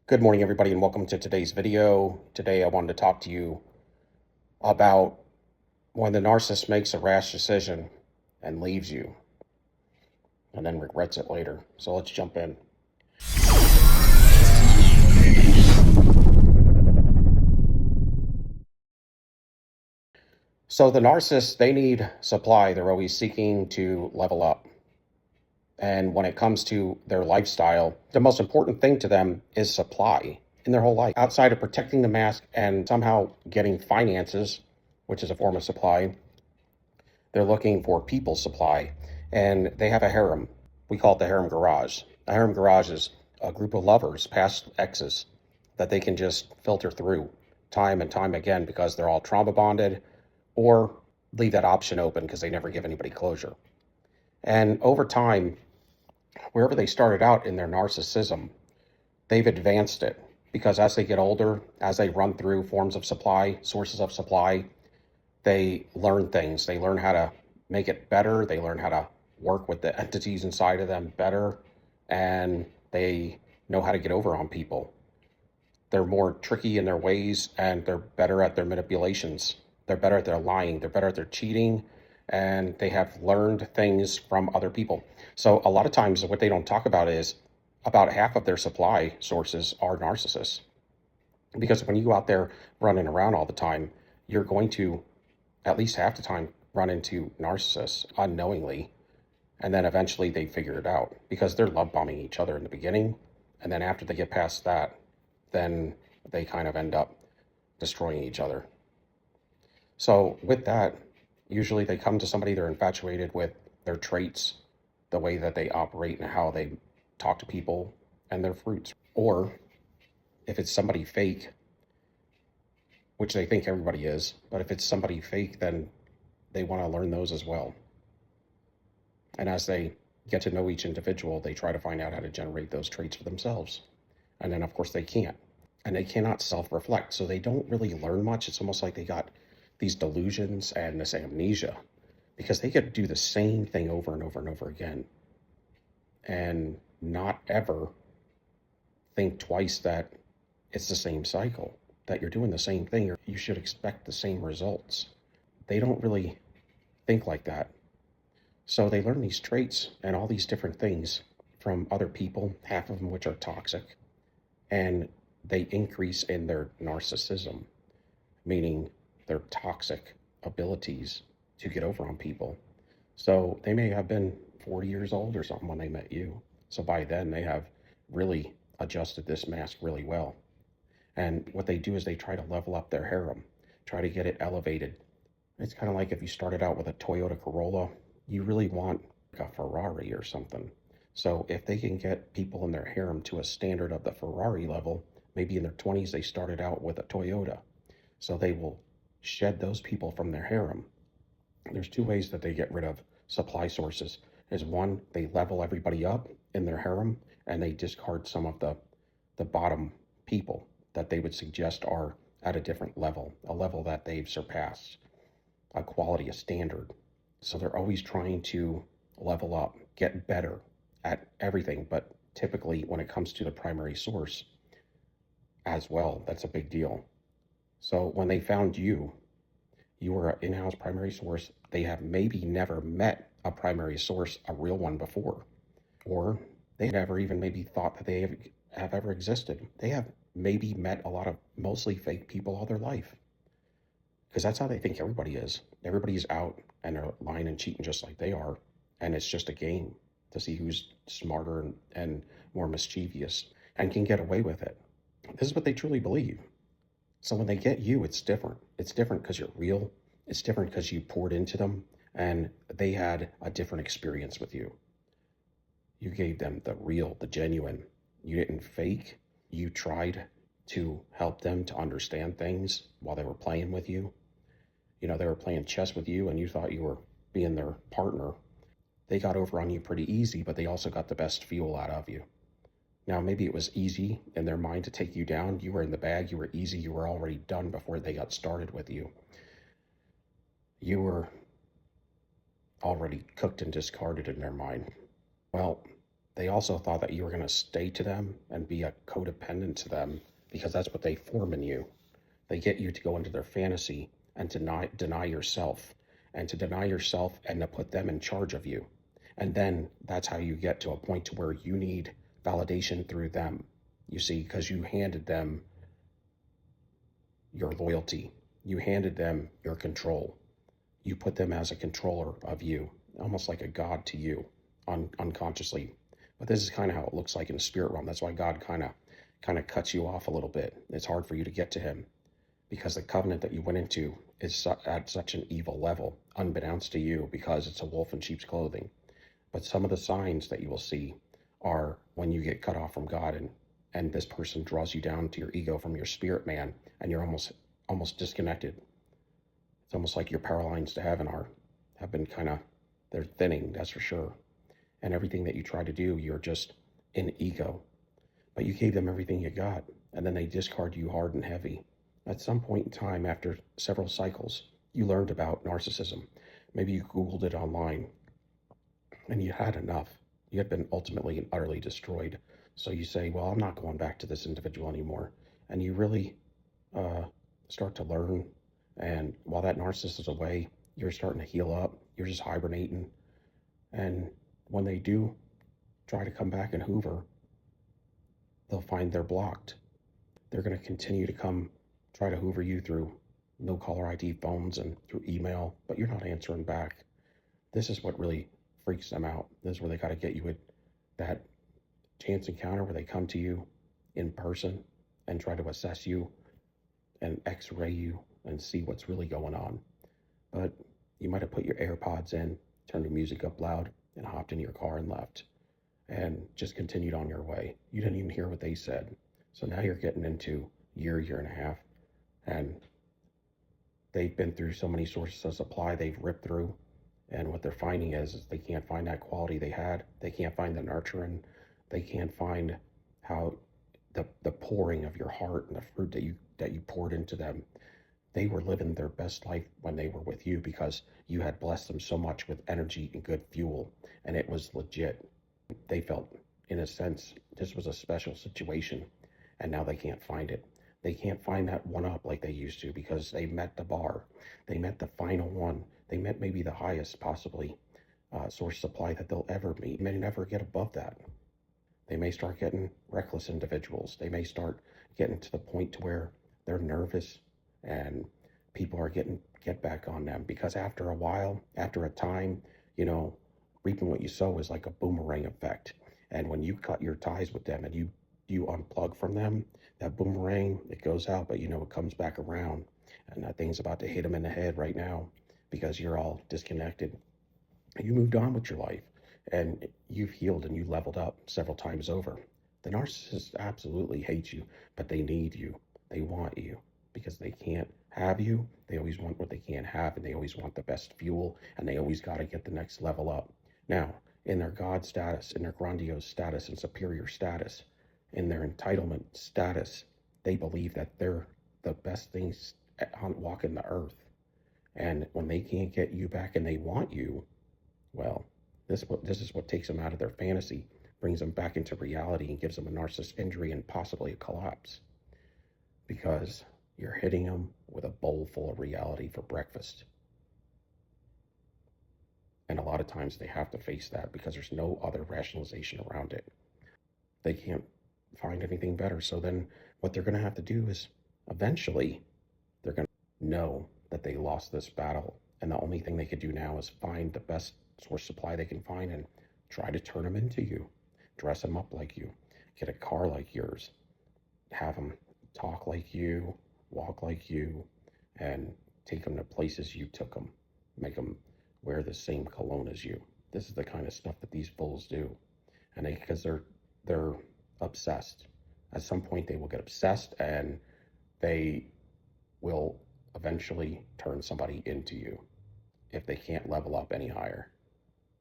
Good morning, everybody, and welcome to today's video. Today, I wanted to talk to you about when the narcissist makes a rash decision and leaves you and then regrets it later. So let's jump in. So the narcissists, they need supply. They're always seeking to level up. And when it comes to their lifestyle, the most important thing to them is supply in their whole life. Outside of protecting the mask and somehow getting finances, which is a form of supply, they're looking for people supply. And they have a harem. We call it the harem garage. A harem garage is a group of lovers, past exes, that they can just filter through time and time again because they're all trauma bonded, or leave that option open because they never give anybody closure. And over time, wherever they started out in their narcissism, they've advanced it because as they get older, as they run through forms of supply, sources of supply, they learn things. They learn how to make it better. They learn how to work with the entities inside of them better, and they know how to get over on people. They're more tricky in their ways, and they're better at their manipulations. They're better at their lying. They're better at their cheating, and they have learned things from other people. So a lot of times what they don't talk about is about half of their supply sources are narcissists. Because when you go out there running around all the time, you're going to, at least half the time, run into narcissists unknowingly. And then eventually they figure it out because they're love bombing each other in the beginning. And then after they get past that, then they kind of end up destroying each other. So with that, usually they come to somebody they're infatuated with, their traits, the way that they operate and how they talk to people, and their fruits. Or if it's somebody fake, which they think everybody is, but if it's somebody fake, then they want to learn those as well. And as they get to know each individual, they try to find out how to generate those traits for themselves. And then, of course, they can't. And they cannot self-reflect. So they don't really learn much. It's almost like they got these delusions and this amnesia because they get to do the same thing over and over and over again and not ever think twice that it's the same cycle, that you're doing the same thing, or you should expect the same results. They don't really think like that. So they learn these traits and all these different things from other people, half of them which are toxic, and they increase in their narcissism, meaning their toxic abilities to get over on people. So they may have been 40 years old or something when they met you. So by then they have really adjusted this mask really well. And what they do is they try to level up their harem, try to get it elevated. It's kind of like if you started out with a Toyota Corolla, you really want a Ferrari or something. So if they can get people in their harem to a standard of the Ferrari level, maybe in their 20s they started out with a Toyota. So they will shed those people from their harem. There's two ways that they get rid of supply sources. Is one, they level everybody up in their harem and they discard some of the bottom people that they would suggest are at a different level, a level that they've surpassed, a quality, a standard. So they're always trying to level up, get better at everything. But typically when it comes to the primary source as well, that's a big deal. So when they found you, you were an in-house primary source. They have maybe never met a primary source, a real one before, or they never even maybe thought that they have ever existed. They have maybe met a lot of mostly fake people all their life because that's how they think everybody is. Everybody's out and they're lying and cheating just like they are. And it's just a game to see who's smarter and more mischievous and can get away with it. This is what they truly believe. So when they get you, it's different. It's different because you're real. It's different because you poured into them and they had a different experience with you. You gave them the real, the genuine. You didn't fake. You tried to help them to understand things while they were playing with you. You know, they were playing chess with you and you thought you were being their partner. They got over on you pretty easy, but they also got the best fuel out of you. Now, maybe it was easy in their mind to take you down. You were in the bag. You were easy. You were already done before they got started with you. You were already cooked and discarded in their mind. Well, They also thought that you were going to stay to them and be a codependent to them because that's what they form in you. They get you to go into their fantasy and deny yourself, and to deny yourself and to put them in charge of you. And then that's how you get to a point to where you need validation through them. You see, because you handed them your loyalty, you handed them your control. You put them as a controller of you, almost like a god to you, unconsciously. But this is kind of how it looks like in the spirit realm. That's why God kind of cuts you off a little bit. It's hard for you to get to him because the covenant that you went into is at such an evil level, unbeknownst to you, because it's a wolf in sheep's clothing. But some of the signs that you will see are when you get cut off from God, and this person draws you down to your ego from your spirit man, and you're almost disconnected. It's almost like your power lines to heaven have been they're thinning, that's for sure. And everything that you try to do, you're just in ego. But you gave them everything you got, and then they discard you hard and heavy. At some point in time, after several cycles, you learned about narcissism. Maybe you Googled it online, and you had enough. You had been ultimately and utterly destroyed. So you say, well, I'm not going back to this individual anymore. And you really start to learn. And while that narcissist is away, you're starting to heal up. You're just hibernating. And when they do try to come back and hoover, they'll find they're blocked. They're going to continue to come try to hoover you through no caller ID phones and through email, but you're not answering back. This is what really freaks them out. This is where they got to get you at that chance encounter where they come to you in person and try to assess you and x-ray you and see what's really going on. But you might have put your AirPods in, turned the music up loud, and hopped in your car and left and just continued on your way. You didn't even hear what they said. So now you're getting into year and a half, and they've been through so many sources of supply they've ripped through, and what they're finding is they can't find that quality they had. They can't find the nurturing. They can't find how the pouring of your heart and the fruit that you poured into them. They were living their best life when they were with you because you had blessed them so much with energy and good fuel, and it was legit. They felt, in a sense, this was a special situation, and now they can't find it. They can't find that one up like they used to because they met the bar. They met the final one. They met maybe the highest possibly source supply that they'll ever meet. They may never get above that. They may start getting reckless individuals. They may start getting to the point to where they're nervous and people are get back on them because after a while, after a time, reaping what you sow is like a boomerang effect. And when you cut your ties with them and you unplug from them, that boomerang, it goes out, but it comes back around. And that thing's about to hit them in the head right now because you're all disconnected. You moved on with your life and you've healed and you leveled up several times over. The narcissist absolutely hates you, but they need you. They want you because they can't have you. They always want what they can't have, and they always want the best fuel, and they always got to get the next level up. Now, in their God status, in their grandiose status and superior status, in their entitlement status, they believe that they're the best things on walking the earth. And when they can't get you back and they want you, well, this is what takes them out of their fantasy, brings them back into reality, and gives them a narcissist injury and possibly a collapse. Because you're hitting them with a bowl full of reality for breakfast. And a lot of times they have to face that because there's no other rationalization around it. They can't find anything better. So then what they're going to have to do is eventually they're going to know that they lost this battle. And the only thing they could do now is find the best source supply they can find and try to turn them into you, dress them up like you, get a car like yours, have them talk like you, walk like you, and take them to places you took them, make them wear the same cologne as you. This is the kind of stuff that these fools do. And because they're obsessed. At some point they will get obsessed and they will eventually turn somebody into you if they can't level up any higher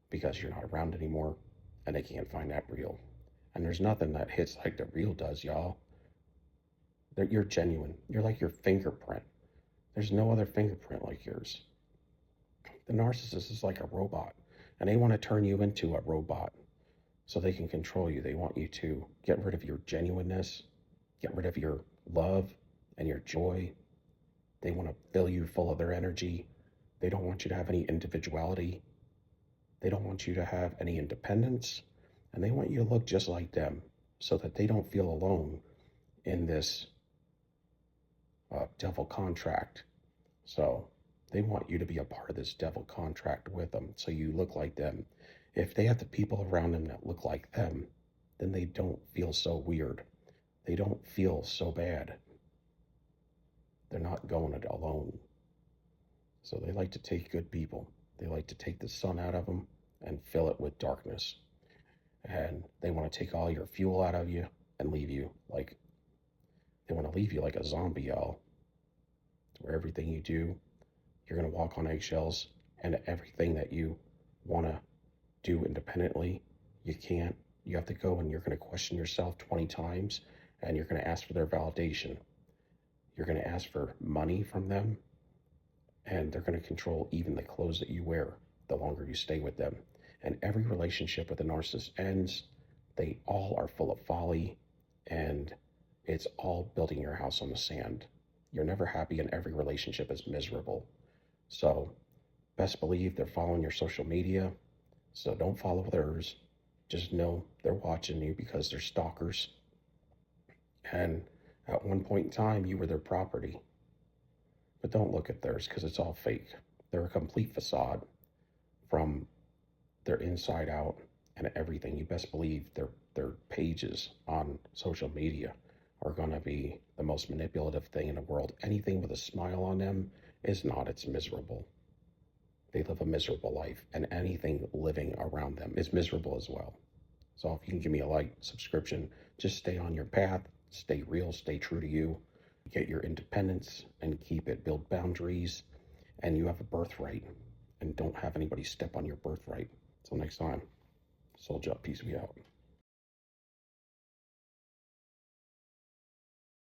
because you're not around anymore and they can't find that real. And there's nothing that hits like the real does, y'all. You're genuine. You're like your fingerprint. There's no other fingerprint like yours. The narcissist is like a robot, and they want to turn you into a robot. so they can control you. They want you to get rid of your genuineness, get rid of your love and your joy. They want to fill you full of their energy. They don't want you to have any individuality. They don't want you to have any independence. And they want you to look just like them so that they don't feel alone in this devil contract. So they want you to be a part of this devil contract with them so you look like them. If they have the people around them that look like them, then they don't feel so weird. They don't feel so bad. They're not going it alone. So they like to take good people. They like to take the sun out of them and fill it with darkness. And they want to take all your fuel out of you and leave you like, they want to leave you like a zombie, y'all. Where everything you do, you're going to walk on eggshells, and everything that you want to do independently, you can't. You have to go and you're going to question yourself 20 times, and you're going to ask for their validation. You're going to ask for money from them, and they're going to control even the clothes that you wear the longer you stay with them. And every relationship with a narcissist ends. They all are full of folly, and it's all building your house on the sand. You're never happy, and every relationship is miserable. So best believe they're following your social media. So don't follow theirs. Just know they're watching you because they're stalkers. And at one point in time, you were their property. But don't look at theirs because it's all fake. They're a complete facade from their inside out and everything. You best believe their pages on social media are going to be the most manipulative thing in the world. Anything with a smile on them is not. It's miserable. They live a miserable life, and anything living around them is miserable as well. So if you can give me a like, subscription, just stay on your path, stay real, stay true to you, get your independence and keep it, build boundaries, and you have a birthright, and don't have anybody step on your birthright. Till next time, soldier up, peace, we out.